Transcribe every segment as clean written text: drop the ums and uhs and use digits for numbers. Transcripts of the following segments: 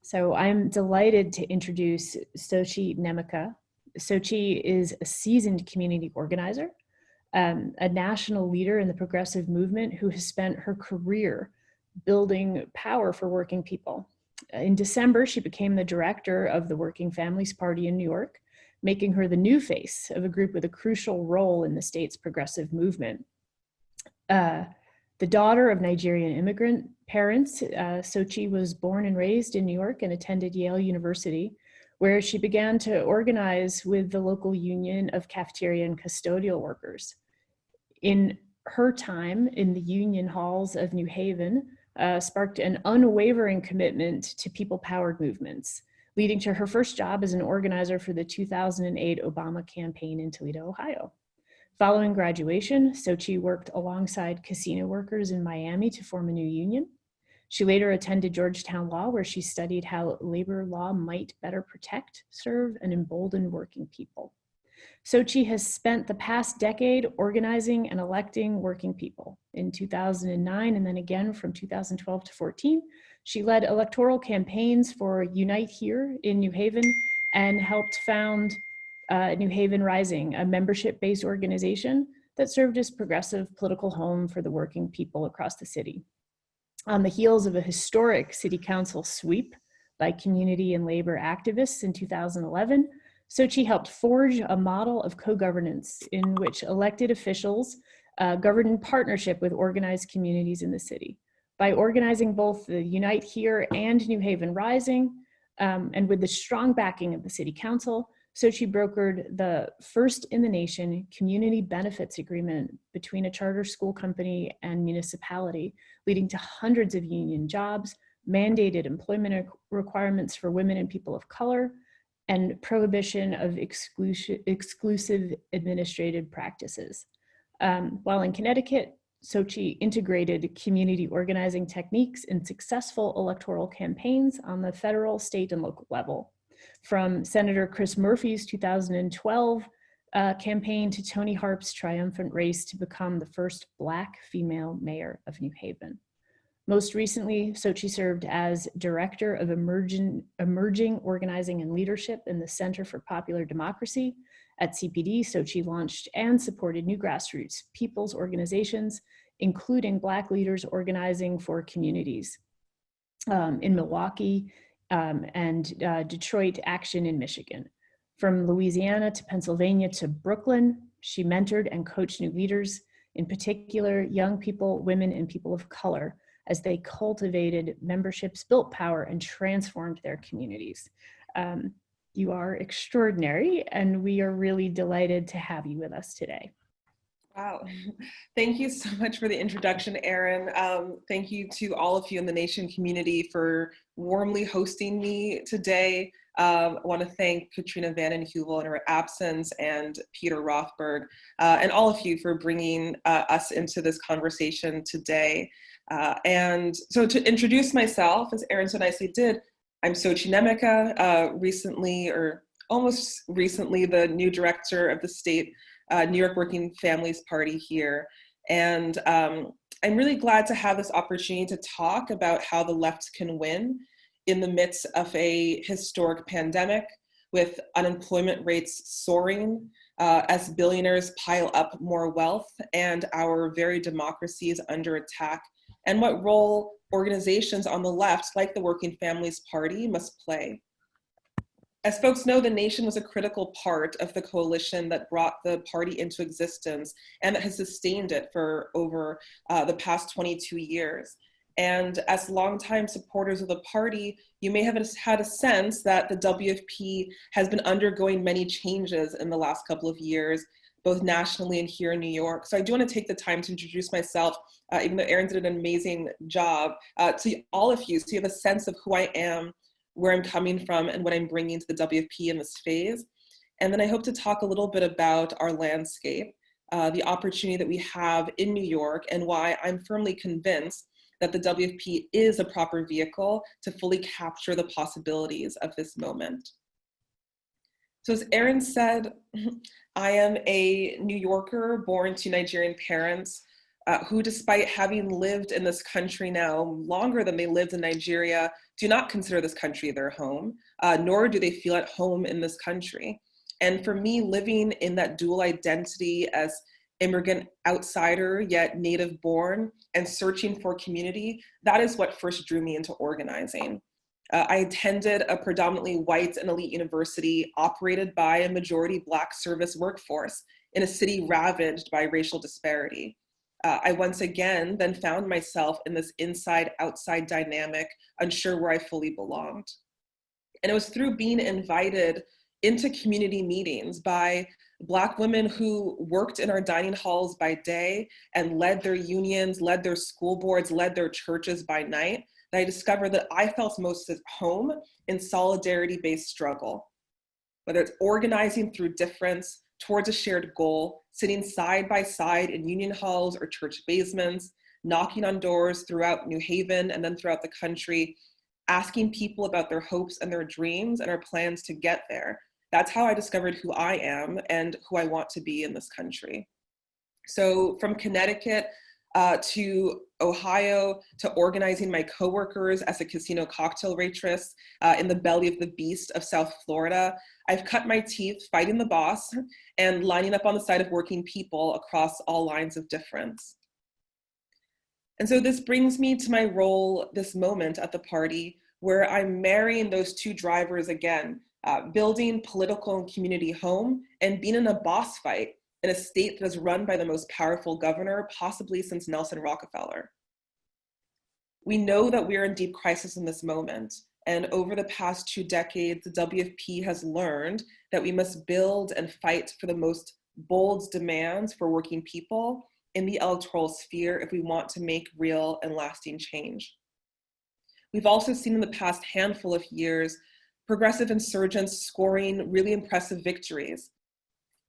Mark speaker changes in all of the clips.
Speaker 1: So I'm delighted to introduce Sochie Nnaemeka. Sochie is a seasoned community organizer, a national leader in the progressive movement who has spent her career building power for working people. In December, she became the director of the Working Families Party in New York, making her the new face of a group with a crucial role in the state's progressive movement. The daughter of Nigerian immigrant parents, Sochie was born and raised in New York and attended Yale University, where she began to organize with the local union of cafeteria and custodial workers. In her time in the union halls of New Haven, sparked an unwavering commitment to people-powered movements, leading to her first job as an organizer for the 2008 Obama campaign in Toledo, Ohio. Following graduation, Sochie worked alongside casino workers in Miami to form a new union. She later attended Georgetown Law, where she studied how labor law might better protect, serve, and embolden working people. Sochie has spent the past decade organizing and electing working people. In 2009, and then again from 2012 to 14, she led electoral campaigns for Unite Here in New Haven and helped found New Haven Rising, a membership-based organization that served as progressive political home for the working people across the city. On the heels of a historic city council sweep by community and labor activists in 2011, Sochie helped forge a model of co-governance in which elected officials govern in partnership with organized communities in the city. By organizing both the Unite Here and New Haven Rising, and with the strong backing of the city council, Sochie brokered the first in the nation community benefits agreement between a charter school company and municipality, leading to hundreds of union jobs, mandated employment requirements for women and people of color, and prohibition of exclusive administrative practices. While in Connecticut, Sochie integrated community organizing techniques in successful electoral campaigns on the federal, state, and local level. From Senator Chris Murphy's 2012 campaign to Tony Harp's triumphant race to become the first Black female mayor of New Haven. Most recently, Sochie served as Director of Emerging Organizing and Leadership in the Center for Popular Democracy. At CPD, Sochie launched and supported new grassroots people's organizations, including Black leaders organizing for communities in Milwaukee, and Detroit Action in Michigan. From Louisiana to Pennsylvania to Brooklyn, she mentored and coached new leaders, in particular young people, women, and people of color, as they cultivated memberships, built power, and transformed their communities. You are extraordinary, and we are really delighted to have you with us today.
Speaker 2: Wow, thank you so much for the introduction, Erin. Thank you to all of you in the Nation community for warmly hosting me today. I want to thank Katrina Vanden Heuvel in her absence and Peter Rothberg, and all of you for bringing us into this conversation today. And so to introduce myself, as Erin so nicely did, I'm Sochie Nnaemeka, recently, or almost recently, the new director of the state New York Working Families Party here. And I'm really glad to have this opportunity to talk about how the left can win in the midst of a historic pandemic, with unemployment rates soaring, as billionaires pile up more wealth and our very democracy is under attack, and what role organizations on the left, like the Working Families Party, must play. As folks know, the Nation was a critical part of the coalition that brought the party into existence and that has sustained it for over the past 22 years. And as longtime supporters of the party, you may have had a sense that the WFP has been undergoing many changes in the last couple of years, both nationally and here in New York. So I do want to take the time to introduce myself, even though Erin did an amazing job, to all of you, so you have a sense of who I am, where I'm coming from, and what I'm bringing to the WFP in this phase. And then I hope to talk a little bit about our landscape, the opportunity that we have in New York, and why I'm firmly convinced that the WFP is a proper vehicle to fully capture the possibilities of this moment. So as Erin said, I am a New Yorker born to Nigerian parents who, despite having lived in this country now longer than they lived in Nigeria do not consider this country their home, nor do they feel at home in this country. And for me, living in that dual identity as immigrant outsider, yet native born, and searching for community, that is what first drew me into organizing. I attended a predominantly white and elite university operated by a majority Black service workforce in a city ravaged by racial disparity. I once again then found myself in this inside-outside dynamic, unsure where I fully belonged. And it was through being invited into community meetings by Black women who worked in our dining halls by day and led their unions, led their school boards, led their churches by night, that I discovered that I felt most at home in solidarity-based struggle. Whether it's organizing through difference towards a shared goal, sitting side by side in union halls or church basements, knocking on doors throughout New Haven and then throughout the country, asking people about their hopes and their dreams and our plans to get there. That's how I discovered who I am and who I want to be in this country. So from Connecticut to Ohio, to organizing my coworkers as a casino cocktail waitress in the belly of the beast of South Florida, I've cut my teeth fighting the boss and lining up on the side of working people across all lines of difference. And so this brings me to my role this moment at the party, where I'm marrying those two drivers again, building political and community home and being in a boss fight in a state that is run by the most powerful governor, possibly since Nelson Rockefeller. We know that we're in deep crisis in this moment. And over the past 2 decades, the WFP has learned that we must build and fight for the most bold demands for working people in the electoral sphere if we want to make real and lasting change. We've also seen in the past handful of years, progressive insurgents scoring really impressive victories.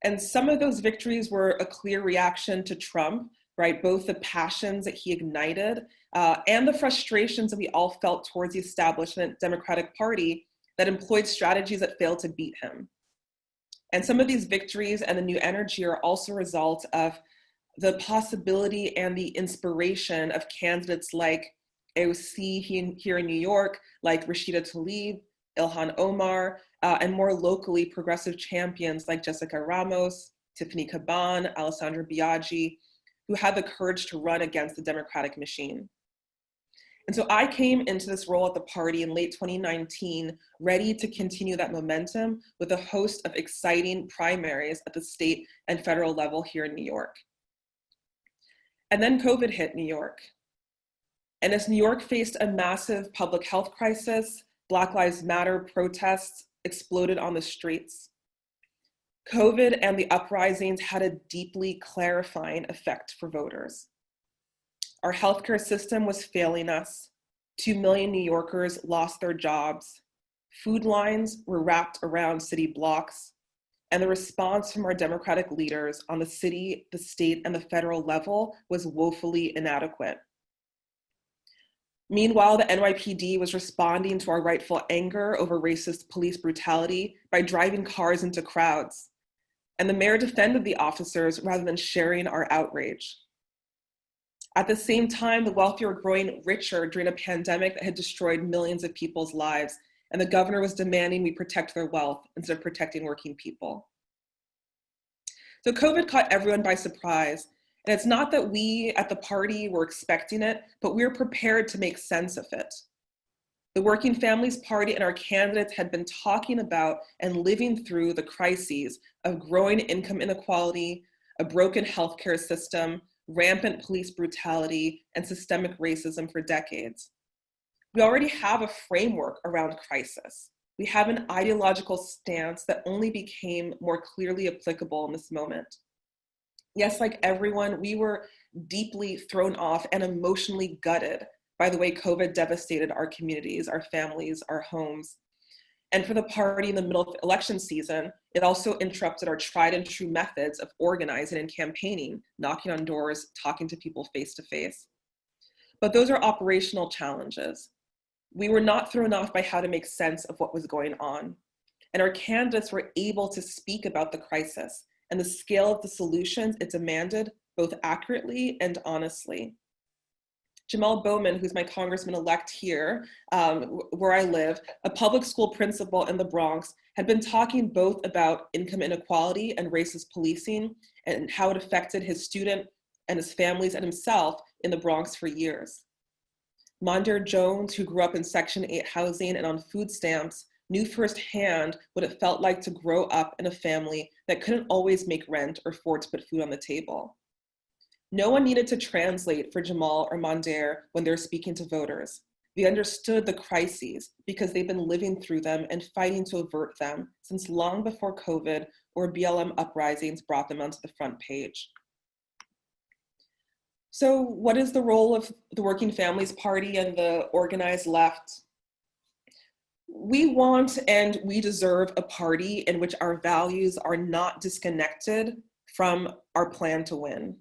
Speaker 2: And some of those victories were a clear reaction to Trump, right? Both the passions that he ignited and the frustrations that we all felt towards the establishment Democratic Party that employed strategies that failed to beat him. And some of these victories and the new energy are also a result of the possibility and the inspiration of candidates like AOC here in New York, like Rashida Tlaib, Ilhan Omar, and more locally progressive champions like Jessica Ramos, Tiffany Caban, Alessandra Biaggi, who had the courage to run against the Democratic machine. And so I came into this role at the party in late 2019, ready to continue that momentum with a host of exciting primaries at the state and federal level here in New York. And then COVID hit New York. And as New York faced a massive public health crisis, Black Lives Matter protests exploded on the streets. COVID and the uprisings had a deeply clarifying effect for voters. Our healthcare system was failing us. 2 million New Yorkers lost their jobs. Food lines were wrapped around city blocks. And the response from our Democratic leaders on the city, the state, and the federal level was woefully inadequate. Meanwhile, the NYPD was responding to our rightful anger over racist police brutality by driving cars into crowds. And the mayor defended the officers rather than sharing our outrage. At the same time, the wealthy were growing richer during a pandemic that had destroyed millions of people's lives, and the governor was demanding we protect their wealth instead of protecting working people. So COVID caught everyone by surprise. And it's not that we at the party were expecting it, but we were prepared to make sense of it. The Working Families Party and our candidates had been talking about and living through the crises of growing income inequality, a broken healthcare system, rampant police brutality, and systemic racism for decades. We already have a framework around crisis. We have an ideological stance that only became more clearly applicable in this moment. Yes, like everyone, we were deeply thrown off and emotionally gutted by the way COVID devastated our communities, our families, our homes. And for the party in the middle of election season, it also interrupted our tried and true methods of organizing and campaigning, knocking on doors, talking to people face to face. But those are operational challenges. We were not thrown off by how to make sense of what was going on. And our candidates were able to speak about the crisis and the scale of the solutions it demanded, both accurately and honestly. Jamal Bowman, who's my congressman-elect here, where I live, a public school principal in the Bronx, had been talking both about income inequality and racist policing and how it affected his student and his families and himself in the Bronx for years. Mondaire Jones, who grew up in Section 8 housing and on food stamps, knew firsthand what it felt like to grow up in a family that couldn't always make rent or afford to put food on the table. No one needed to translate for Jamal or Mondaire when they were speaking to voters. They understood the crises because they've been living through them and fighting to avert them since long before COVID or BLM uprisings brought them onto the front page. So what is the role of the Working Families Party and the organized left? We want and we deserve a party in which our values are not disconnected from our plan to win.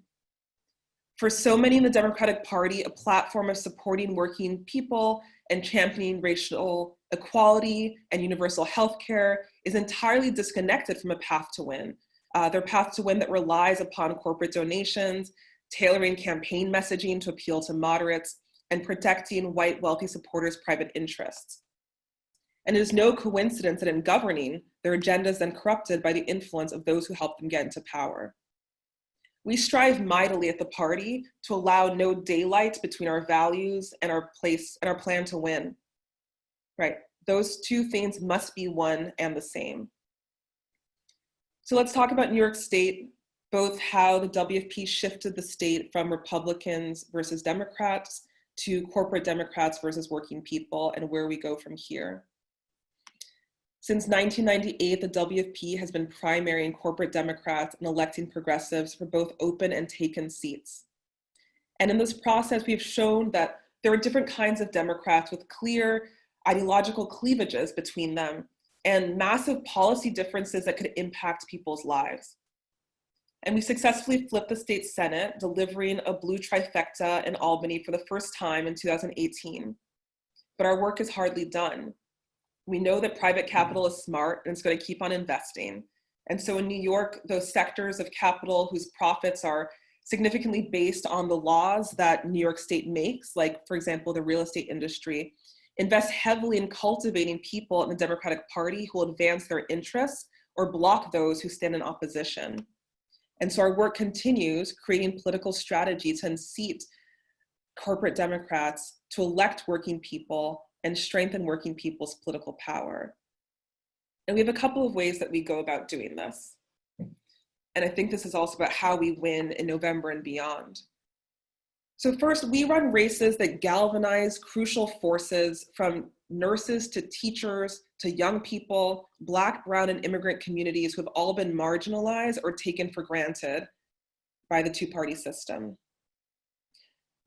Speaker 2: For so many in the Democratic Party, a platform of supporting working people and championing racial equality and universal health care is entirely disconnected from a path to win. Their path to win that relies upon corporate donations, tailoring campaign messaging to appeal to moderates, and protecting white wealthy supporters' private interests. And it is no coincidence that in governing, their agenda is then corrupted by the influence of those who helped them get into power. We strive mightily at the party to allow no daylight between our values and our plan to win. Right, those two things must be one and the same. So let's talk about New York State, both how the WFP shifted the state from Republicans versus Democrats to corporate Democrats versus working people, and where we go from here. Since 1998, the WFP has been primarying corporate Democrats and electing progressives for both open and taken seats. And in this process, we've shown that there are different kinds of Democrats with clear ideological cleavages between them and massive policy differences that could impact people's lives. And we successfully flipped the state Senate, delivering a blue trifecta in Albany for the first time in 2018. But our work is hardly done. We know that private capital is smart and it's going to keep on investing. And so in New York, those sectors of capital whose profits are significantly based on the laws that New York State makes, like, for example, the real estate industry, invest heavily in cultivating people in the Democratic Party who will advance their interests or block those who stand in opposition. And so our work continues, creating political strategy to unseat corporate Democrats to elect working people and strengthen working people's political power. And we have a couple of ways that we go about doing this. And I think this is also about how we win in November and beyond. So first, we run races that galvanize crucial forces from nurses to teachers to young people, Black, brown, and immigrant communities who have all been marginalized or taken for granted by the two-party system.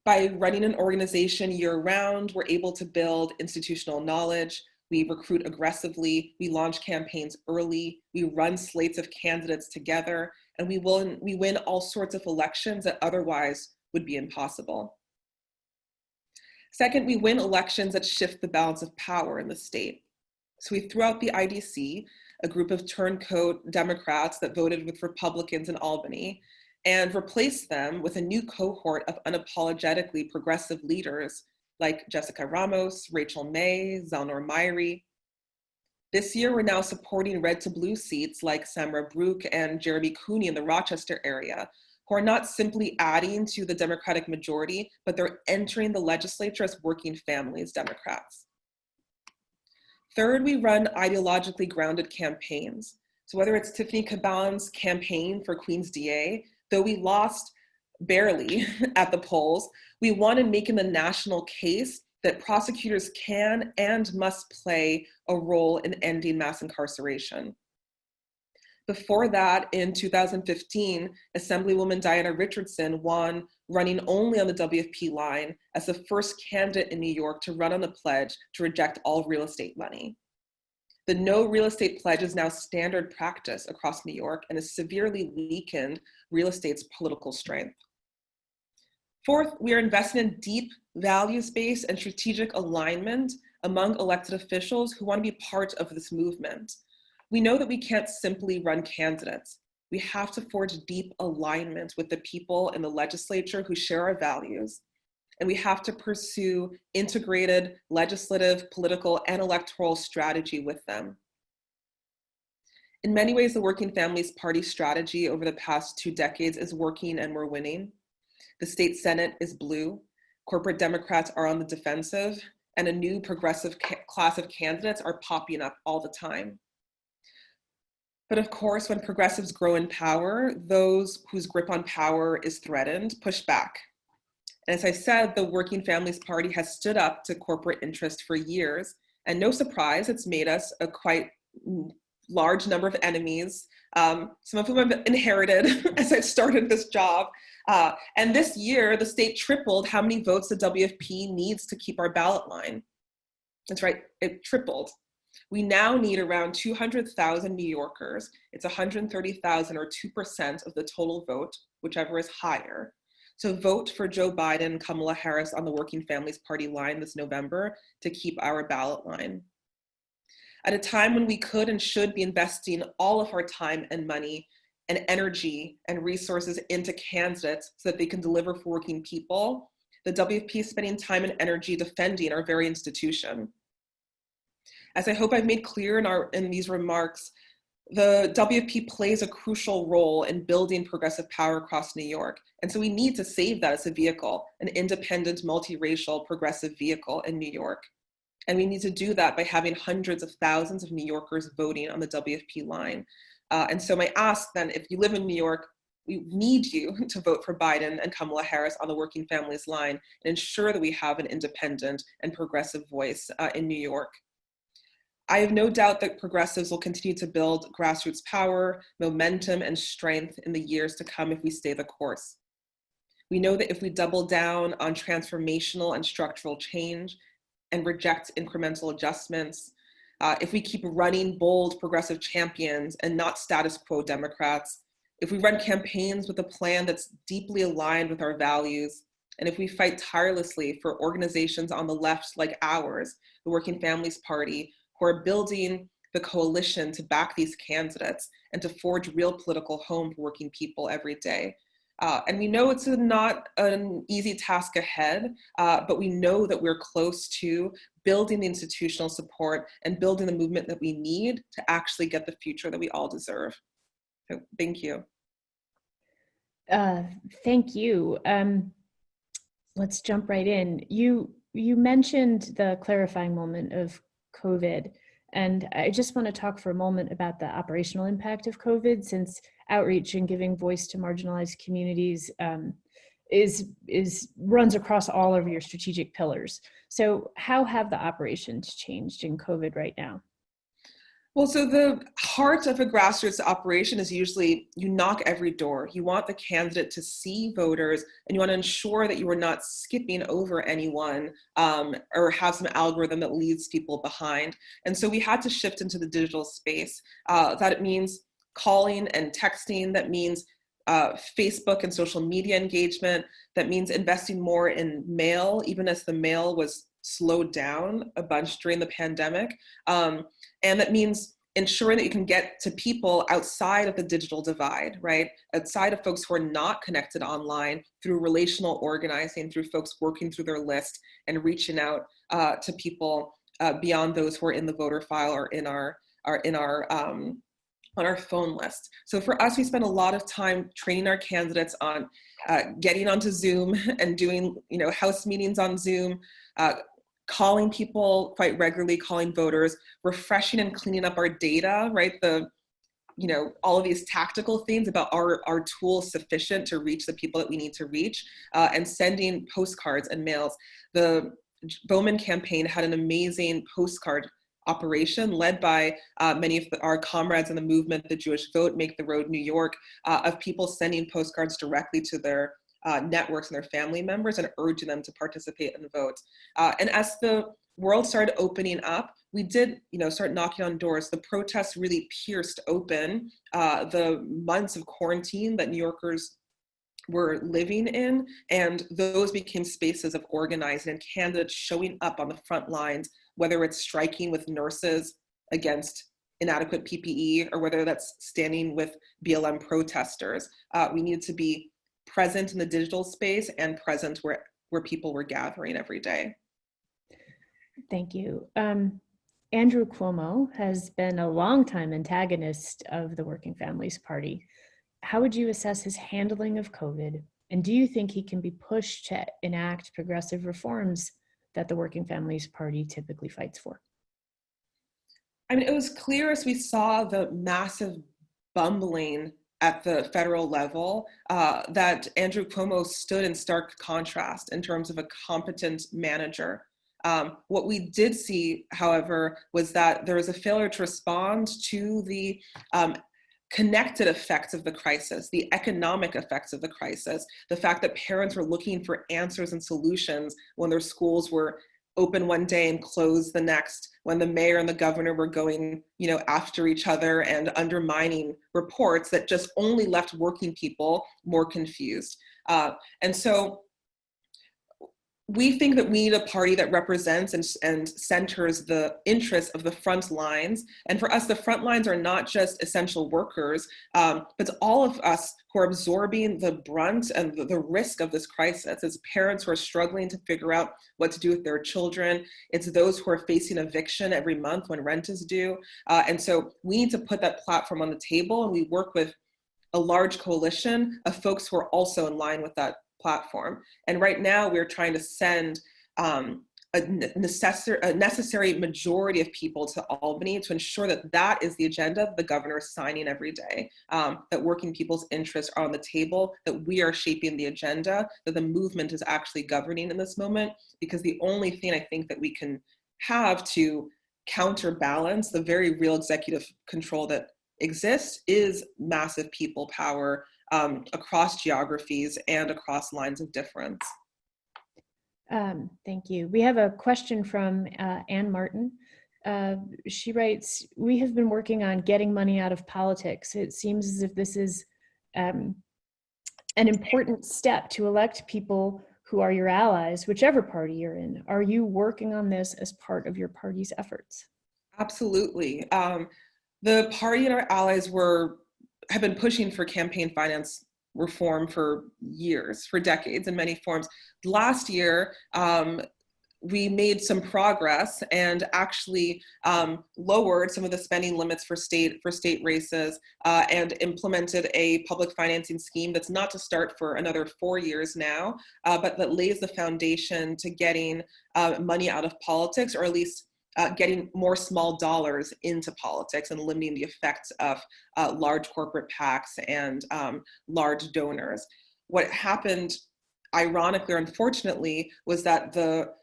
Speaker 2: By running an organization year-round, we're able to build institutional knowledge, we recruit aggressively, we launch campaigns early, we run slates of candidates together, and we win all sorts of elections that otherwise would be impossible. Second, we win elections that shift the balance of power in the state. So we threw out the IDC, a group of turncoat Democrats that voted with Republicans in Albany, and replace them with a new cohort of unapologetically progressive leaders like Jessica Ramos, Rachel May, Zalnor Myrie. This year, we're now supporting red to blue seats like Samra Brook and Jeremy Cooney in the Rochester area, who are not simply adding to the Democratic majority, but they're entering the legislature as working families Democrats. Third, we run ideologically grounded campaigns. So whether it's Tiffany Caban's campaign for Queens DA, though we lost barely at the polls, we won in making the national case that prosecutors can and must play a role in ending mass incarceration. Before that, in 2015, Assemblywoman Diana Richardson won running only on the WFP line as the first candidate in New York to run on the pledge to reject all real estate money. The no real estate pledge is now standard practice across New York and has severely weakened real estate's political strength. Fourth, we are investing in deep values-based and strategic alignment among elected officials who want to be part of this movement. We know that we can't simply run candidates. We have to forge deep alignment with the people in the legislature who share our values. And we have to pursue integrated legislative, political, and electoral strategy with them. In many ways, the Working Families Party strategy over the past 2 decades is working and we're winning. The state Senate is blue, corporate Democrats are on the defensive, and a new progressive class of candidates are popping up all the time. But of course, when progressives grow in power, those whose grip on power is threatened push back. And as I said, the Working Families Party has stood up to corporate interest for years, and no surprise, it's made us a quite large number of enemies, some of whom I've inherited as I started this job. And this year, the state tripled how many votes the WFP needs to keep our ballot line. That's right, it tripled. We now need around 200,000 New Yorkers. It's 130,000 or 2% of the total vote, whichever is higher, to vote for Joe Biden and Kamala Harris on the Working Families Party line this November to keep our ballot line. At a time when we could and should be investing all of our time and money and energy and resources into candidates so that they can deliver for working people, the WFP is spending time and energy defending our very institution. As I hope I've made clear in these remarks, the WFP plays a crucial role in building progressive power across New York. And so we need to save that as a vehicle, an independent, multiracial, progressive vehicle in New York. And we need to do that by having hundreds of thousands of New Yorkers voting on the WFP line. And so my ask then, if you live in New York, we need you to vote for Biden and Kamala Harris on the Working Families line and ensure that we have an independent and progressive voice in New York. I have no doubt that progressives will continue to build grassroots power, momentum, and strength in the years to come if we stay the course. We know that if we double down on transformational and structural change and reject incremental adjustments, if we keep running bold progressive champions and not status quo Democrats, if we run campaigns with a plan that's deeply aligned with our values, and if we fight tirelessly for organizations on the left like ours, the Working Families Party, who are building the coalition to back these candidates and to forge real political home for working people every day. And we know it's not an easy task ahead, but we know that we're close to building the institutional support and building the movement that we need to actually get the future that we all deserve. So thank you.
Speaker 1: Thank you. Let's jump right in. You mentioned the clarifying moment of COVID, and I just want to talk for a moment about the operational impact of COVID, since outreach and giving voice to marginalized communities runs across all of your strategic pillars. So how have the operations changed in COVID right now?
Speaker 2: Well, so the heart of a grassroots operation is usually you knock every door. You want the candidate to see voters, and you want to ensure that you are not skipping over anyone or have some algorithm that leaves people behind. And so we had to shift into the digital space. That it means calling and texting. That means Facebook and social media engagement. That means investing more in mail, even as the mail was slowed down a bunch during the pandemic. And that means ensuring that you can get to people outside of the digital divide, right? Outside of folks who are not connected online, through relational organizing, through folks working through their list and reaching out to people beyond those who are in the voter file or on our phone list. So for us, we spend a lot of time training our candidates on getting onto Zoom and doing, house meetings on Zoom, calling people quite regularly, calling voters, refreshing and cleaning up our data, right? All of these tactical things about our tools sufficient to reach the people that we need to reach, and sending postcards and mails. The Bowman campaign had an amazing postcard operation led by many of our comrades in the movement, the Jewish Vote, Make the Road New York, of people sending postcards directly to their networks and their family members and urging them to participate and vote. And as the world started opening up, we did, start knocking on doors. The protests really pierced open the months of quarantine that New Yorkers were living in, and those became spaces of organizing and candidates showing up on the front lines, whether it's striking with nurses against inadequate PPE or whether that's standing with BLM protesters. We needed to be present in the digital space and present where people were gathering every day.
Speaker 1: Thank you. Andrew Cuomo has been a longtime antagonist of the Working Families Party. How would you assess his handling of COVID? And do you think he can be pushed to enact progressive reforms that the Working Families Party typically fights for?
Speaker 2: I mean, it was clear as we saw the massive bumbling at the federal level that Andrew Cuomo stood in stark contrast in terms of a competent manager. What we did see, however, was that there was a failure to respond to the connected effects of the crisis, the economic effects of the crisis, the fact that parents were looking for answers and solutions when their schools were open one day and closed the next, when the mayor and the governor were going, after each other and undermining reports that just only left working people more confused. And so we think that we need a party that represents and centers the interests of the front lines. And for us, the front lines are not just essential workers, but all of us who are absorbing the brunt and the risk of this crisis. It's parents who are struggling to figure out what to do with their children. It's those who are facing eviction every month when rent is due. And so we need to put that platform on the table, and we work with a large coalition of folks who are also in line with that platform. And right now we're trying to send a necessary majority of people to Albany to ensure that that is the agenda the governor is signing every day, that working people's interests are on the table, that we are shaping the agenda, that the movement is actually governing in this moment, because the only thing I think that we can have to counterbalance the very real executive control that exists is massive people power across geographies and across lines of difference.
Speaker 1: Thank you. We have a question from Ann Martin. She writes, "We have been working on getting money out of politics. It seems as if this is an important step to elect people who are your allies, whichever party you're in. Are you working on this as part of your party's efforts?"
Speaker 2: Absolutely. The party and our allies have been pushing for campaign finance reform for years, for decades in many forms. Last year, we made some progress and actually lowered some of the spending limits for state races and implemented a public financing scheme that's not to start for another 4 years now, but that lays the foundation to getting money out of politics, or at least getting more small dollars into politics and limiting the effects of large corporate PACs and large donors. What happened, ironically or unfortunately, was that the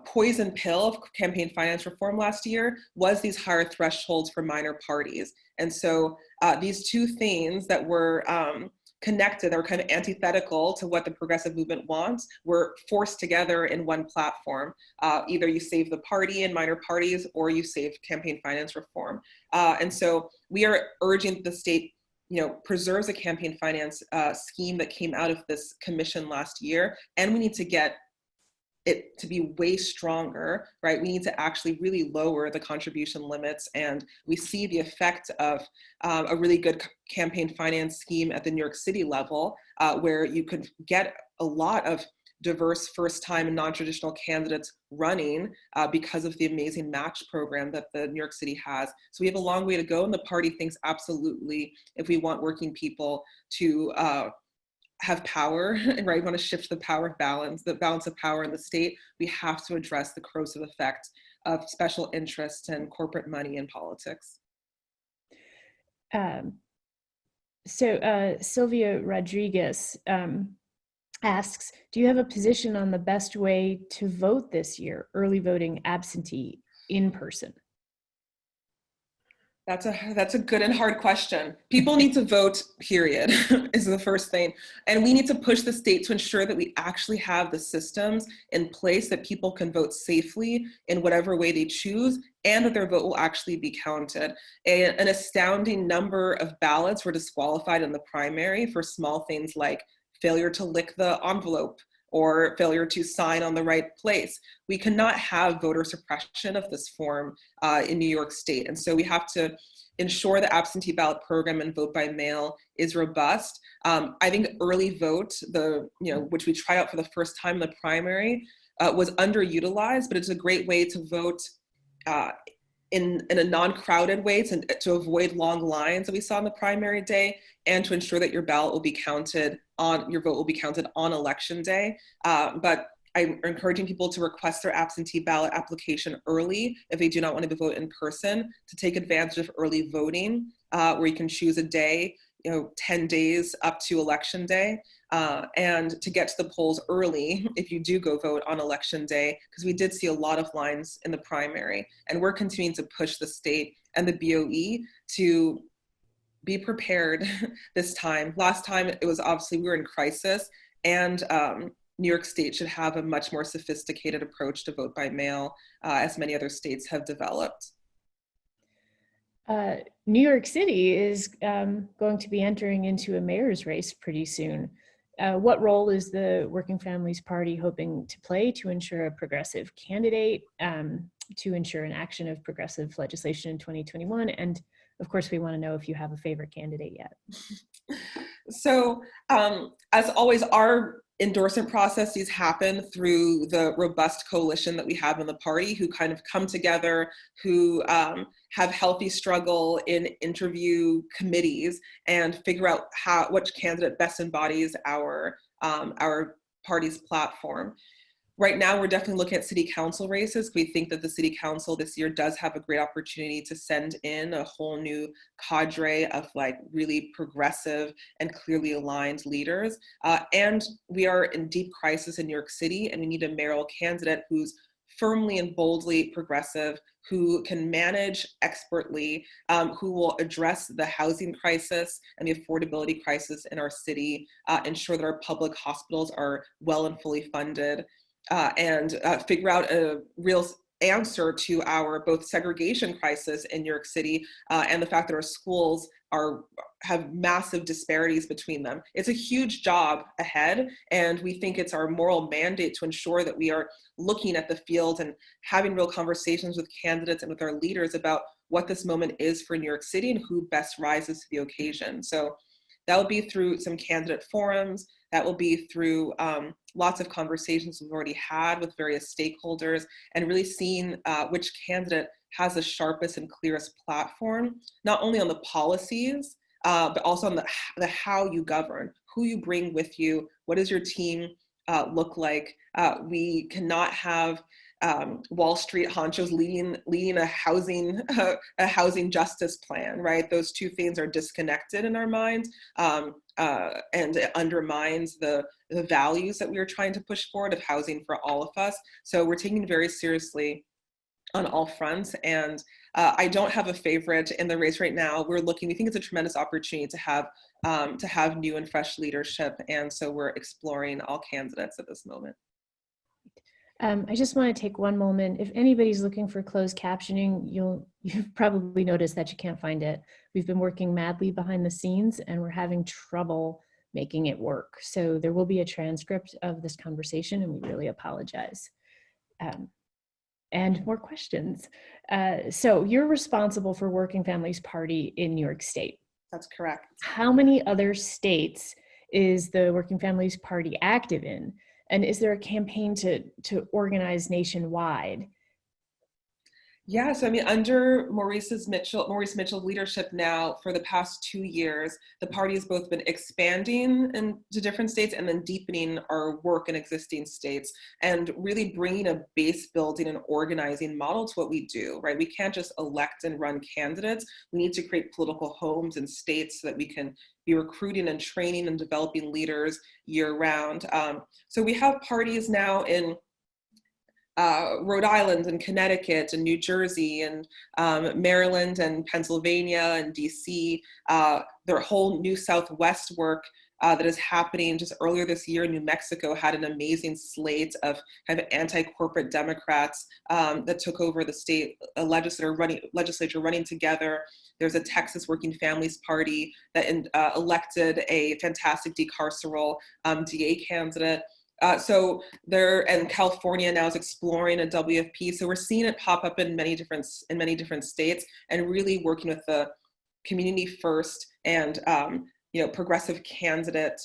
Speaker 2: poison pill of campaign finance reform last year was these higher thresholds for minor parties. And so these two things that were connected, or kind of antithetical to what the progressive movement wants, were forced together in one platform. Either you save the party and minor parties, or you save campaign finance reform. And so we are urging the state, preserves a campaign finance scheme that came out of this commission last year, and we need to get it to be way stronger, right? We need to actually really lower the contribution limits, and we see the effect of a really good campaign finance scheme at the New York City level, where you could get a lot of diverse first-time and non-traditional candidates running because of the amazing match program that the New York City has. So we have a long way to go, and the party thinks absolutely, if we want working people to have power, and right, we want to shift the balance of power in the state, we have to address the corrosive effect of special interests and corporate money in politics.
Speaker 1: Sylvia Rodriguez asks, do you have a position on the best way to vote this year, early voting, absentee, in person?
Speaker 2: That's a good and hard question. People need to vote, period, is the first thing. And we need to push the state to ensure that we actually have the systems in place that people can vote safely in whatever way they choose, and that their vote will actually be counted. An astounding number of ballots were disqualified in the primary for small things like failure to lick the envelope, or failure to sign on the right place. We cannot have voter suppression of this form in New York State. And so we have to ensure the absentee ballot program and vote by mail is robust. I think early vote, which we tried out for the first time in the primary, was underutilized, but it's a great way to vote in a non-crowded way to avoid long lines that we saw on the primary day, and to ensure that your vote will be counted on election day. But I'm encouraging people to request their absentee ballot application early if they do not want to vote in person, to take advantage of early voting, where you can choose a day, 10 days up to election day, and to get to the polls early if you do go vote on election day, because we did see a lot of lines in the primary. And we're continuing to push the state and the BOE to be prepared this time. Last time, it was obviously we were in crisis, and New York State should have a much more sophisticated approach to vote by mail, as many other states have developed.
Speaker 1: New York City is going to be entering into a mayor's race pretty soon. What role is the Working Families Party hoping to play to ensure a progressive candidate, to ensure an action of progressive legislation in 2021? And of course, we want to know if you have a favorite candidate yet.
Speaker 2: So as always, our endorsement processes happen through the robust coalition that we have in the party, who kind of come together, who have healthy struggle in interview committees and figure out which candidate best embodies our party's platform. Right now, we're definitely looking at city council races. We think that the city council this year does have a great opportunity to send in a whole new cadre of really progressive and clearly aligned leaders. And we are in deep crisis in New York City, and we need a mayoral candidate who's firmly and boldly progressive, who can manage expertly, who will address the housing crisis and the affordability crisis in our city, ensure that our public hospitals are well and fully funded, and figure out a real answer to our both segregation crisis in New York City and the fact that our schools have massive disparities between them. It's a huge job ahead, and we think it's our moral mandate to ensure that we are looking at the field and having real conversations with candidates and with our leaders about what this moment is for New York City and who best rises to the occasion. So that will be through some candidate forums. That will be through lots of conversations we've already had with various stakeholders, and really seeing which candidate has the sharpest and clearest platform, not only on the policies, but also on the how you govern, who you bring with you, what does your team look like. We cannot have Wall Street honchos leading a housing justice plan, right? Those two things are disconnected in our minds, and it undermines the values that we are trying to push forward of housing for all of us. So we're taking it very seriously on all fronts, and I don't have a favorite in the race right now. We think it's a tremendous opportunity to have new and fresh leadership, and so we're exploring all candidates at this moment.
Speaker 1: I just want to take one moment. If anybody's looking for closed captioning, you've probably noticed that you can't find it. We've been working madly behind the scenes, and we're having trouble making it work. So there will be a transcript of this conversation, and we really apologize. And more questions. So you're responsible for Working Families Party in New York State.
Speaker 2: That's correct.
Speaker 1: How many other states is the Working Families Party active in? And is there a campaign to organize nationwide?
Speaker 2: Yeah, so under Maurice Mitchell's leadership now for the past 2 years, the party has both been expanding into different states and then deepening our work in existing states, and really bringing a base building and organizing model to what we do, right? We can't just elect and run candidates. We need to create political homes in states so that we can be recruiting and training and developing leaders year round. So we have parties now in Rhode Island and Connecticut and New Jersey and Maryland and Pennsylvania and DC. Their whole New Southwest work that is happening just earlier this year. New Mexico had an amazing slate of kind of anti-corporate Democrats that took over the state legislature running together. There's a Texas Working Families Party that elected a fantastic decarceral DA candidate. So and California now is exploring a WFP. So we're seeing it pop up in many different states, and really working with the community first and progressive candidate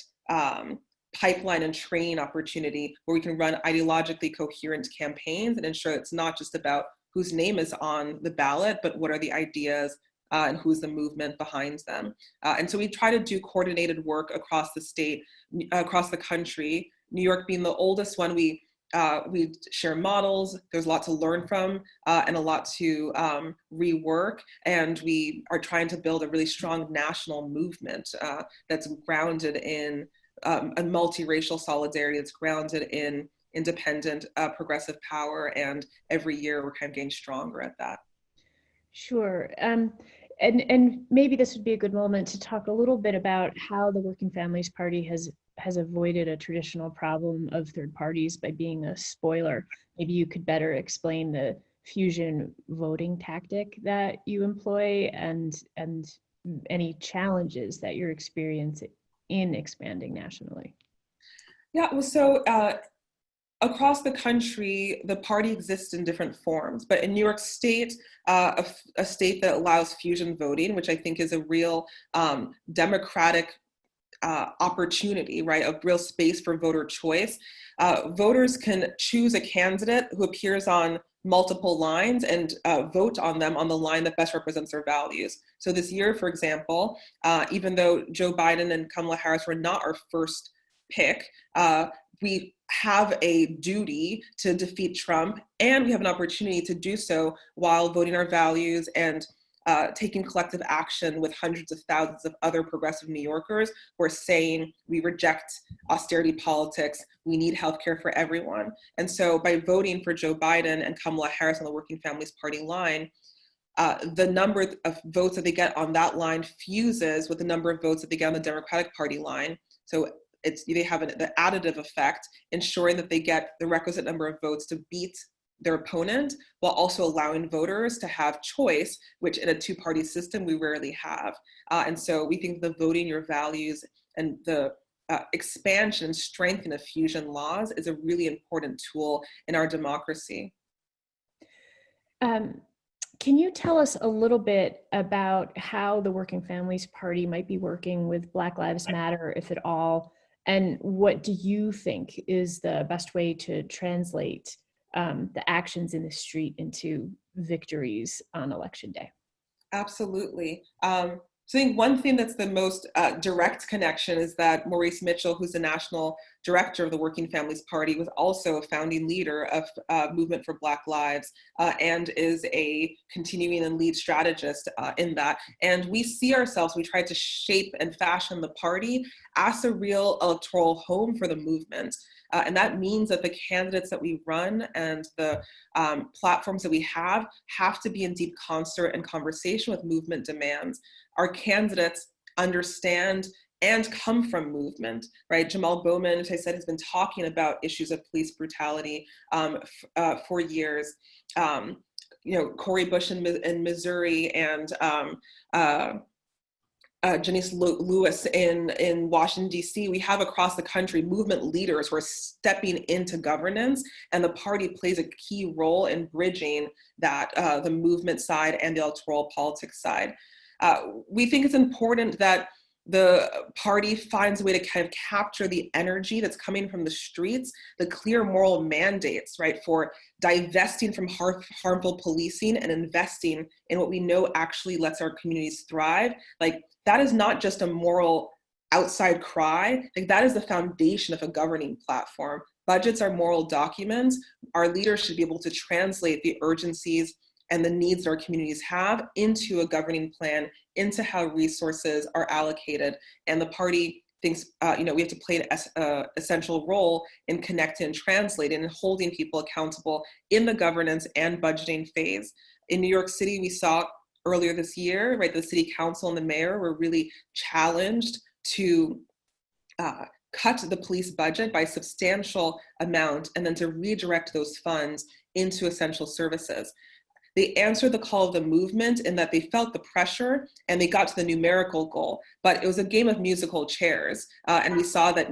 Speaker 2: pipeline and training opportunity, where we can run ideologically coherent campaigns and ensure it's not just about whose name is on the ballot, but what are the ideas and who's the movement behind them. And so we try to do coordinated work across the state, across the country. New York being the oldest one, we share models. There's a lot to learn from and a lot to rework. And we are trying to build a really strong national movement that's grounded in a multiracial solidarity, that's grounded in independent progressive power. And every year we're kind of getting stronger at that.
Speaker 1: Sure. And maybe this would be a good moment to talk a little bit about how the Working Families Party has avoided a traditional problem of third parties by being a spoiler. Maybe you could better explain the fusion voting tactic that you employ and any challenges that you're experiencing in expanding nationally.
Speaker 2: Yeah, well, so across the country, the party exists in different forms, but in New York State, a state that allows fusion voting, which I think is a real democratic opportunity, right? A real space for voter choice. Voters can choose a candidate who appears on multiple lines and vote on them on the line that best represents their values. So this year, for example, even though Joe Biden and Kamala Harris were not our first pick, we have a duty to defeat Trump, and we have an opportunity to do so while voting our values and taking collective action with hundreds of thousands of other progressive New Yorkers who are saying we reject austerity politics, we need healthcare for everyone. And so by voting for Joe Biden and Kamala Harris on the Working Families Party line, the number of votes that they get on that line fuses with the number of votes that they get on the Democratic Party line. So they have the additive effect, ensuring that they get the requisite number of votes to beat their opponent, while also allowing voters to have choice, which in a two-party system we rarely have. And so we think the voting your values and the expansion and strengthening of fusion laws is a really important tool in our democracy.
Speaker 1: Can you tell us a little bit about how the Working Families Party might be working with Black Lives Matter, if at all, and what do you think is the best way to translate the actions in the street into victories on election day?
Speaker 2: Absolutely. So I think one thing that's the most direct connection is that Maurice Mitchell, who's the national director of the Working Families Party, was also a founding leader of Movement for Black Lives and is a continuing and lead strategist in that. And we see ourselves, we try to shape and fashion the party as a real electoral home for the movement. And that means that the candidates that we run and the platforms that we have to be in deep concert and conversation with movement demands. Our candidates understand and come from movement, right? Jamal Bowman, as I said, has been talking about issues of police brutality for years. Cori Bush in Missouri and Janice Lewis in Washington, D.C., we have across the country movement leaders who are stepping into governance, and the party plays a key role in bridging that, the movement side and the electoral politics side. We think it's important that the party finds a way to kind of capture the energy that's coming from the streets, the clear moral mandates, right, for divesting from harmful policing and investing in what we know actually lets our communities thrive. Like, that is not just a moral outside cry, like that is the foundation of a governing platform. Budgets are moral documents. Our leaders should be able to translate the urgencies and the needs that our communities have into a governing plan, into how resources are allocated. And the party thinks, we have to play an essential role in connecting and translating and holding people accountable in the governance and budgeting phase. In New York City, we saw earlier this year, right, the city council and the mayor were really challenged to cut the police budget by a substantial amount and then to redirect those funds into essential services. They answered the call of the movement in that they felt the pressure and they got to the numerical goal, but it was a game of musical chairs. And we saw that,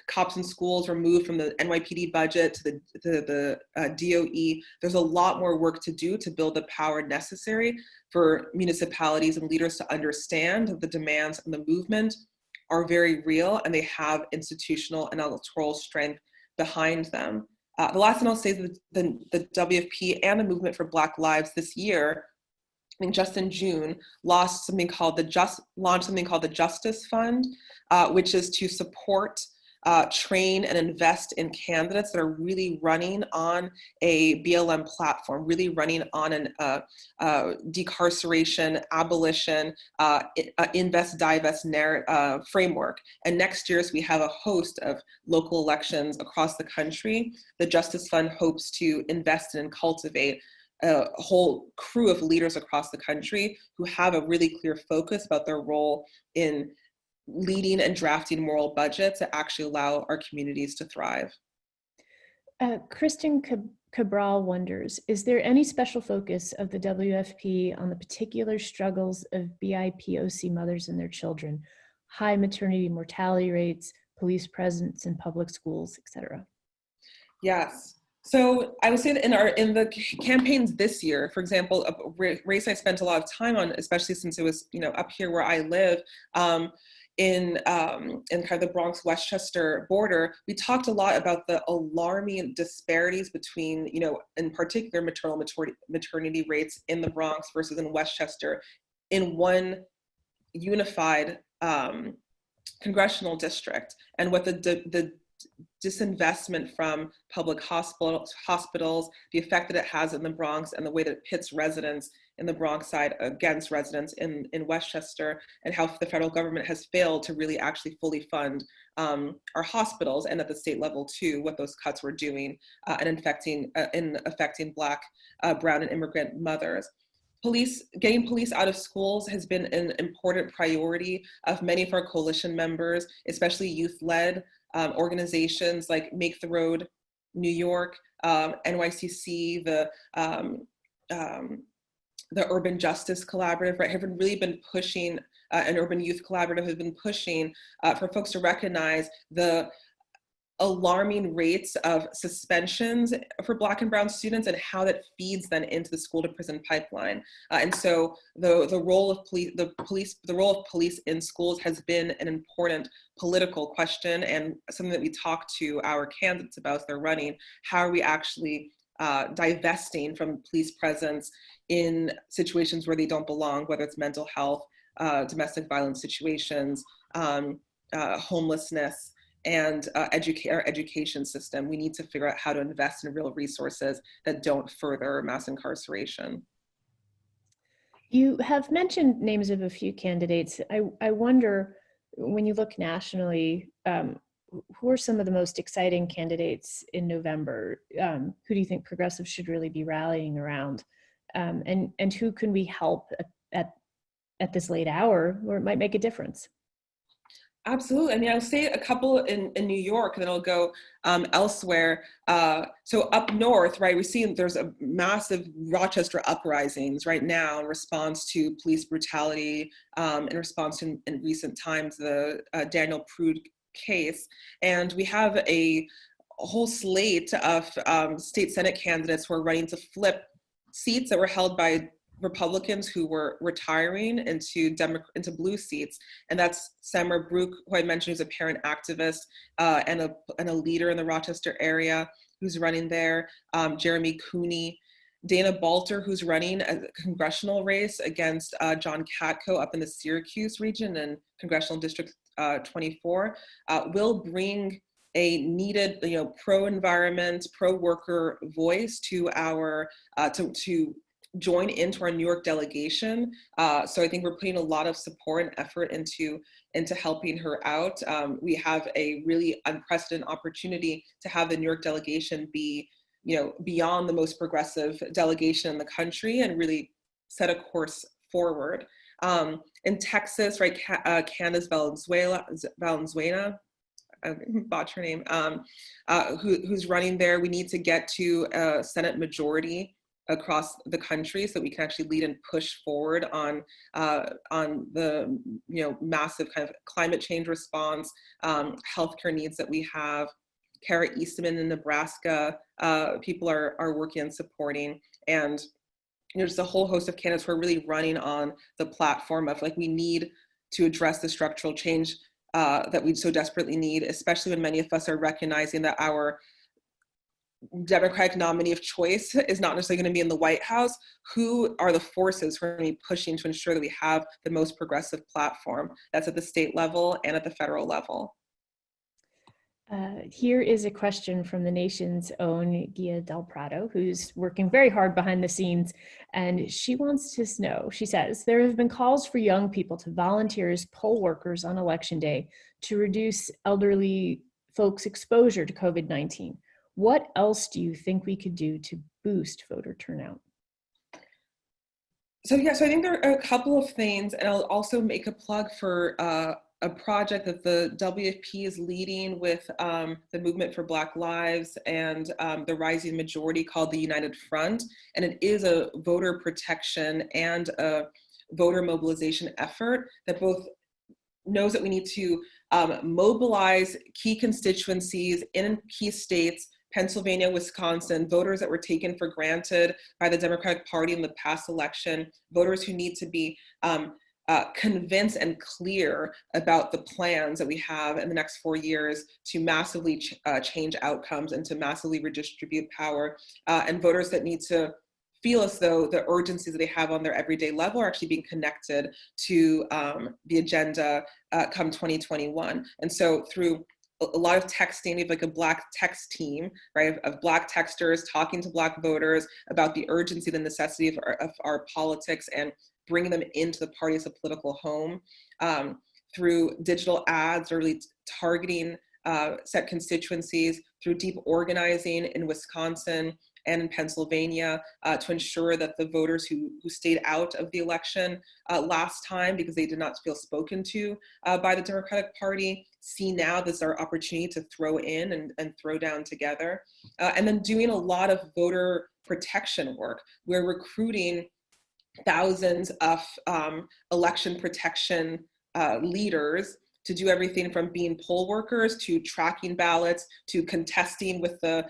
Speaker 2: cops in schools were moved from the NYPD budget to the DOE. There's a lot more work to do to build the power necessary for municipalities and leaders to understand that the demands and the movement are very real, and they have institutional and electoral strength behind them. The last thing I'll say is that the WFP and the Movement for Black Lives this year, I think just in June, launched something called the Justice Fund, which is to support, train, and invest in candidates that are really running on a BLM platform, really running on an decarceration, abolition, invest, divest framework. And next year, as we have a host of local elections across the country, the Justice Fund hopes to invest in and cultivate a whole crew of leaders across the country who have a really clear focus about their role in leading and drafting moral budgets that actually allow our communities to thrive.
Speaker 1: Kristen Cabral wonders, is there any special focus of the WFP on the particular struggles of BIPOC mothers and their children, high maternity mortality rates, police presence in public schools, etc.?
Speaker 2: Yes. So I would say that in the campaigns this year, for example, a race I spent a lot of time on, especially since it was up here where I live, in kind of the Bronx-Westchester border, we talked a lot about the alarming disparities between, in particular maternal maternity rates in the Bronx versus in Westchester in one unified congressional district, and what the disinvestment from public hospitals, the effect that it has in the Bronx, and the way that it pits residents in the Bronx side against residents in Westchester, and how the federal government has failed to really actually fully fund our hospitals, and at the state level too, what those cuts were doing and affecting Black, brown, and immigrant mothers. Getting police out of schools has been an important priority of many of our coalition members, especially youth-led organizations like Make the Road New York, NYCC, the Urban Justice Collaborative, right, have really been pushing, an Urban Youth Collaborative has been pushing for folks to recognize the alarming rates of suspensions for Black and brown students and how that feeds then into the school to prison pipeline. And so the role of police in schools has been an important political question, and something that we talk to our candidates about as they're running. How are we actually divesting from police presence in situations where they don't belong, whether it's mental health, domestic violence situations, homelessness, and our education system. We need to figure out how to invest in real resources that don't further mass incarceration.
Speaker 1: You have mentioned names of a few candidates. I wonder, when you look nationally, who are some of the most exciting candidates in November? Who do you think progressives should really be rallying around? And who can we help at this late hour where it might make a difference?
Speaker 2: Absolutely. I mean, I'll say a couple in New York, and then I'll go elsewhere. So up north, right, we're seeing there's a massive Rochester uprisings right now in response to police brutality, in response to, in recent times, the Daniel Prude case. And we have a whole slate of state Senate candidates who are running to flip seats that were held by Republicans who were retiring into blue seats. And that's Samara Brook, who I mentioned, who's a parent activist and a leader in the Rochester area, who's running there. Jeremy Cooney, Dana Balter, who's running a congressional race against John Katko up in the Syracuse region in Congressional District 24, will bring a needed, pro-environment, pro-worker voice to our to join into our New York delegation. So I think we're putting a lot of support and effort into helping her out. We have a really unprecedented opportunity to have the New York delegation be, beyond the most progressive delegation in the country and really set a course forward. In Texas, right, Candace Valenzuela, I botched her name, who's running there. We need to get to a Senate majority across the country so that we can actually lead and push forward on the massive kind of climate change response, healthcare needs that we have. Kara Eastman in Nebraska, people are working and supporting, and there's a whole host of candidates who are really running on the platform of like, we need to address the structural change that we so desperately need, especially when many of us are recognizing that our Democratic nominee of choice is not necessarily going to be in the White House. Who are the forces who are going to be pushing to ensure that we have the most progressive platform? That's at the state level and at the federal level.
Speaker 1: Here is a question from the nation's own Gia Del Prado, who's working very hard behind the scenes. And she wants to know, she says, there have been calls for young people to volunteer as poll workers on election day to reduce elderly folks' exposure to COVID-19. What else do you think we could do to boost voter turnout?
Speaker 2: So I think there are a couple of things, and I'll also make a plug for a project that the WFP is leading with the Movement for Black Lives and the Rising Majority, called the United Front. And it is a voter protection and a voter mobilization effort that both knows that we need to mobilize key constituencies in key states, Pennsylvania, Wisconsin, voters that were taken for granted by the Democratic Party in the past election, voters who need to be convinced and clear about the plans that we have in the next 4 years to massively change outcomes and to massively redistribute power, and voters that need to feel as though the urgencies that they have on their everyday level are actually being connected to the agenda come 2021. And so through a lot of texting, we have like a Black text team, right, of Black texters talking to Black voters about the urgency, the necessity of our politics, and bringing them into the party as a political home. Through digital ads, or really targeting set constituencies, through deep organizing in Wisconsin and in Pennsylvania to ensure that the voters who stayed out of the election last time because they did not feel spoken to by the Democratic Party see now this is our opportunity to throw in and throw down together. And then doing a lot of voter protection work. We're recruiting thousands of election protection leaders to do everything from being poll workers to tracking ballots to contesting with the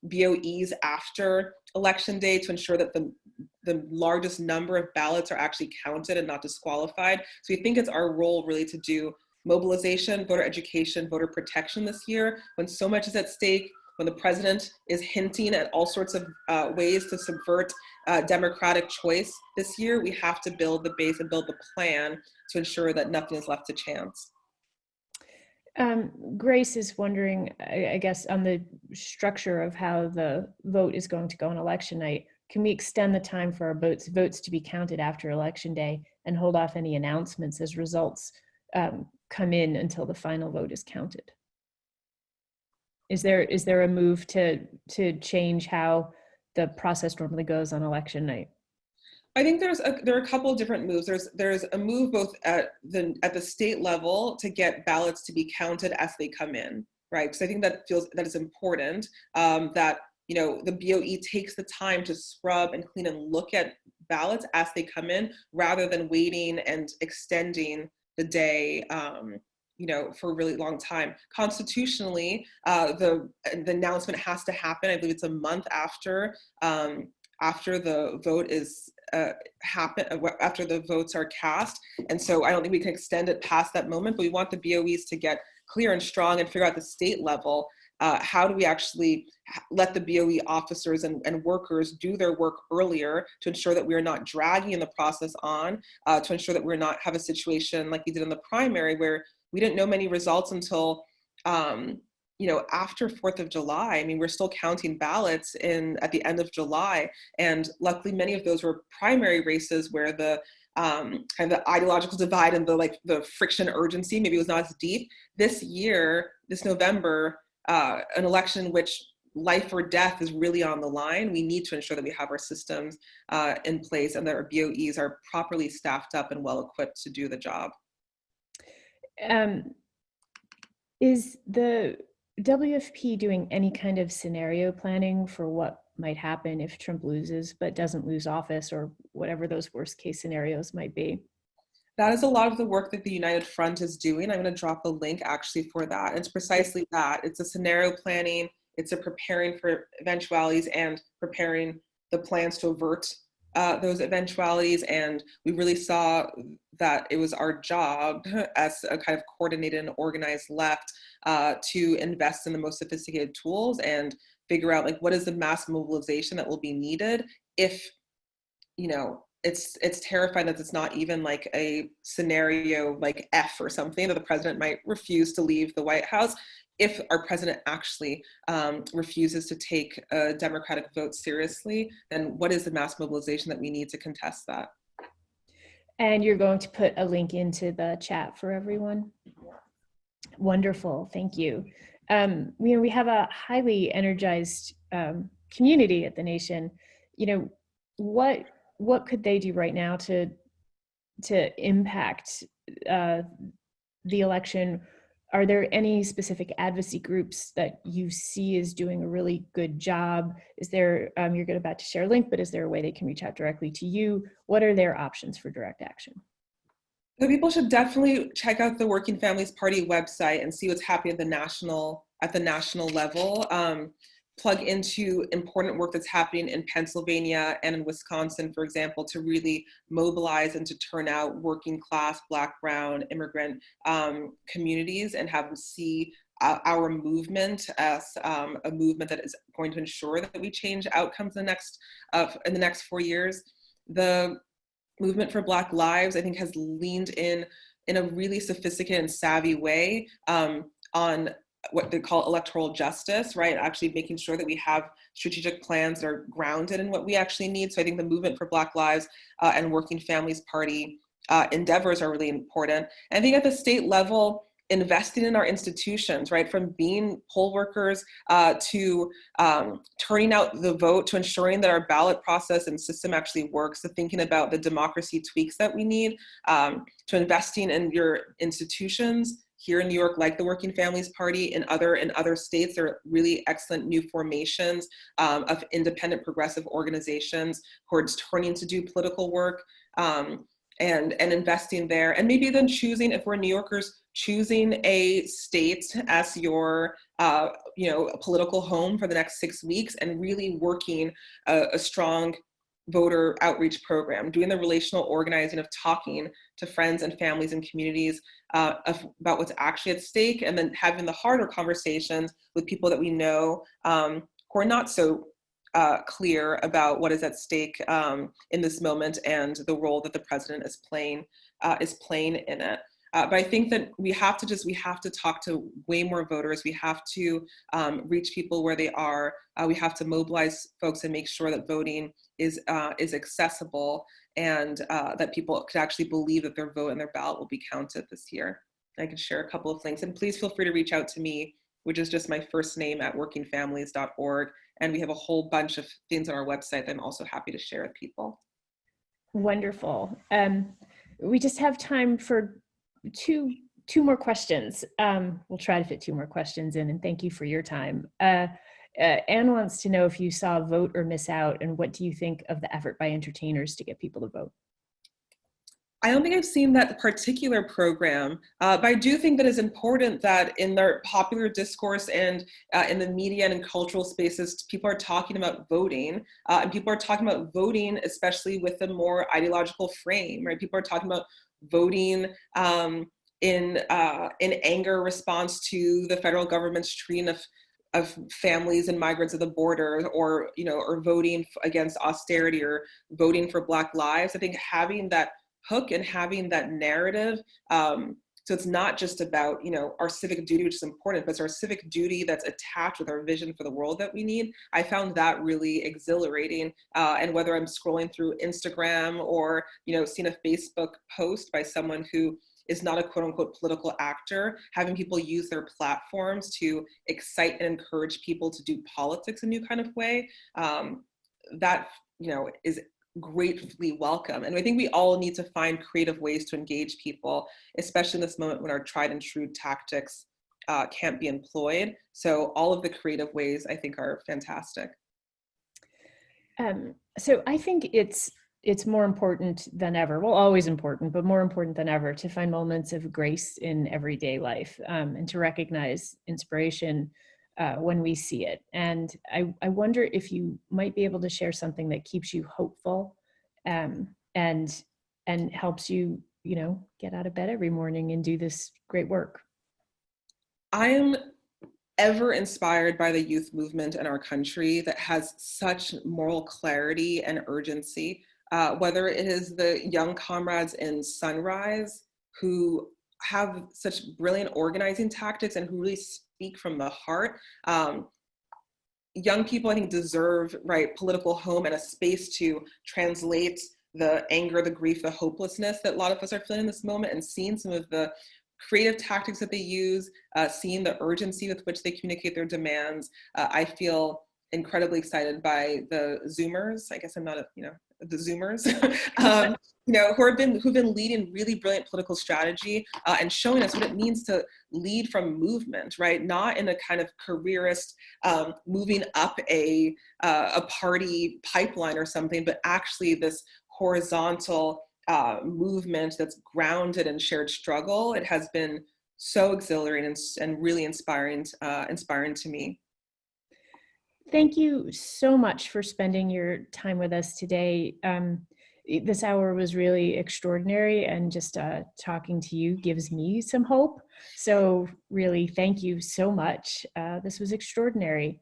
Speaker 2: BOEs after election day to ensure that the largest number of ballots are actually counted and not disqualified. So we think it's our role really to do mobilization, voter education, voter protection this year, when so much is at stake, when the president is hinting at all sorts of ways to subvert democratic choice this year. We have to build the base and build the plan to ensure that nothing is left to chance.
Speaker 1: Grace is wondering, I guess, on the structure of how the vote is going to go on election night. Can we extend the time for our votes to be counted after election day and hold off any announcements as results come in until the final vote is counted? Is there a move to change how the process normally goes on election night?
Speaker 2: I think there are a couple of different moves. There's a move both at the state level to get ballots to be counted as they come in, right? Because I think that is important, that the BOE takes the time to scrub and clean and look at ballots as they come in, rather than waiting and extending the day for a really long time. Constitutionally, the announcement has to happen. I believe it's a month after the vote is after the votes are cast. And so I don't think we can extend it past that moment, but we want the BOEs to get clear and strong and figure out the state level, how do we actually let the BOE officers and workers do their work earlier to ensure that we're not dragging the process on, to ensure that we're not have a situation like we did in the primary where we didn't know many results until after 4th of July. I mean, we're still counting ballots at the end of July. And luckily, many of those were primary races where the kind of the ideological divide and the friction urgency maybe was not as deep. This year, this November, an election in which life or death is really on the line, we need to ensure that we have our systems in place and that our BOEs are properly staffed up and well equipped to do the job. Is the WFP doing any kind of scenario planning for what
Speaker 1: might happen if Trump loses, but doesn't lose office, or whatever those worst case scenarios might be?
Speaker 2: That is a lot of the work that the United Front is doing. I'm going to drop a link actually for that. It's precisely that. It's a scenario planning, it's a preparing for eventualities and preparing the plans to avert those eventualities. And we really saw that it was our job as a kind of coordinated and organized left to invest in the most sophisticated tools and figure out, like, what is the mass mobilization that will be needed if, you know, it's terrifying that it's not even like a scenario like F or something, that the president might refuse to leave the White House. If our president actually refuses to take a democratic vote seriously, then what is the mass mobilization that we need to contest that?
Speaker 1: And you're going to put a link into the chat for everyone? Wonderful, thank you. We have a highly energized community at the Nation. What could they do right now to impact the election? Are there any specific advocacy groups that you see as doing a really good job? Is there, you're about to share a link, but is there a way they can reach out directly to you? What are their options for direct action?
Speaker 2: So people should definitely check out the Working Families Party website and see what's happening at the national level. Plug into important work that's happening in Pennsylvania and in Wisconsin, for example, to really mobilize and to turn out working class, Black, Brown, immigrant communities, and have them see our movement as a movement that is going to ensure that we change outcomes in the next 4 years. The movement for Black Lives, I think, has leaned in a really sophisticated and savvy way on what they call electoral justice, right? Actually making sure that we have strategic plans that are grounded in what we actually need. So I think the movement for Black Lives and Working Families Party endeavors are really important. And I think at the state level, investing in our institutions, right? From being poll workers to turning out the vote, to ensuring that our ballot process and system actually works, to thinking about the democracy tweaks that we need, to investing in your institutions. Here in New York, like the Working Families Party, in other states, there are really excellent new formations of independent progressive organizations who are turning to do political work and investing there. And maybe then choosing, if we're New Yorkers, choosing a state as your political home for the next 6 weeks, and really working a strong voter outreach program, doing the relational organizing of talking to friends and families and communities about what's actually at stake, and then having the harder conversations with people that we know who are not so clear about what is at stake in this moment and the role that the president is playing in it. But I think that we have to talk to way more voters. We have to reach people where they are. We have to mobilize folks and make sure that voting is accessible, and that people could actually believe that their vote and their ballot will be counted this year. I can share a couple of links, and please feel free to reach out to me, which is just my first name at workingfamilies.org. And we have a whole bunch of things on our website that I'm also happy to share with people.
Speaker 1: Wonderful. We just have time for two more questions. We'll try to fit 2 more questions in, and thank you for your time. Anne wants to know if you saw Vote or Miss Out, and what do you think of the effort by entertainers to get people to vote?
Speaker 2: I don't think I've seen that particular program, but I do think that it's important that in their popular discourse and in the media and in cultural spaces, people are talking about voting, and people are talking about voting, especially with a more ideological frame, right? People are talking about voting in anger response to the federal government's treating of families and migrants at the border, or voting against austerity, or voting for Black lives. I think having that hook and having that narrative, so it's not just about our civic duty, which is important, but it's our civic duty that's attached with our vision for the world that we need. I found that really exhilarating, and whether I'm scrolling through Instagram or seeing a Facebook post by someone who is not a quote unquote political actor, having people use their platforms to excite and encourage people to do politics in a new kind of way, that is gratefully welcome. And I think we all need to find creative ways to engage people, especially in this moment when our tried and true tactics can't be employed. So all of the creative ways, I think, are fantastic.
Speaker 1: So I think it's more important than ever. Well, always important, but more important than ever to find moments of grace in everyday life, and to recognize inspiration when we see it. And I wonder if you might be able to share something that keeps you hopeful, and helps you, get out of bed every morning and do this great work.
Speaker 2: I am ever inspired by the youth movement in our country that has such moral clarity and urgency, whether it is the young comrades in Sunrise who have such brilliant organizing tactics and who really speak from the heart. Young people, I think, deserve, right, political home and a space to translate the anger, the grief, the hopelessness that a lot of us are feeling in this moment, and seeing some of the creative tactics that they use, seeing the urgency with which they communicate their demands. I feel incredibly excited by the Zoomers. I guess I'm not the Zoomers, who've been leading really brilliant political strategy, and showing us what it means to lead from movement, right? Not in a kind of careerist, moving up a party pipeline or something, but actually this horizontal movement that's grounded in shared struggle. It has been so exhilarating and really inspiring to me.
Speaker 1: Thank you so much for spending your time with us today. This hour was really extraordinary, and just talking to you gives me some hope. So really, thank you so much. This was extraordinary.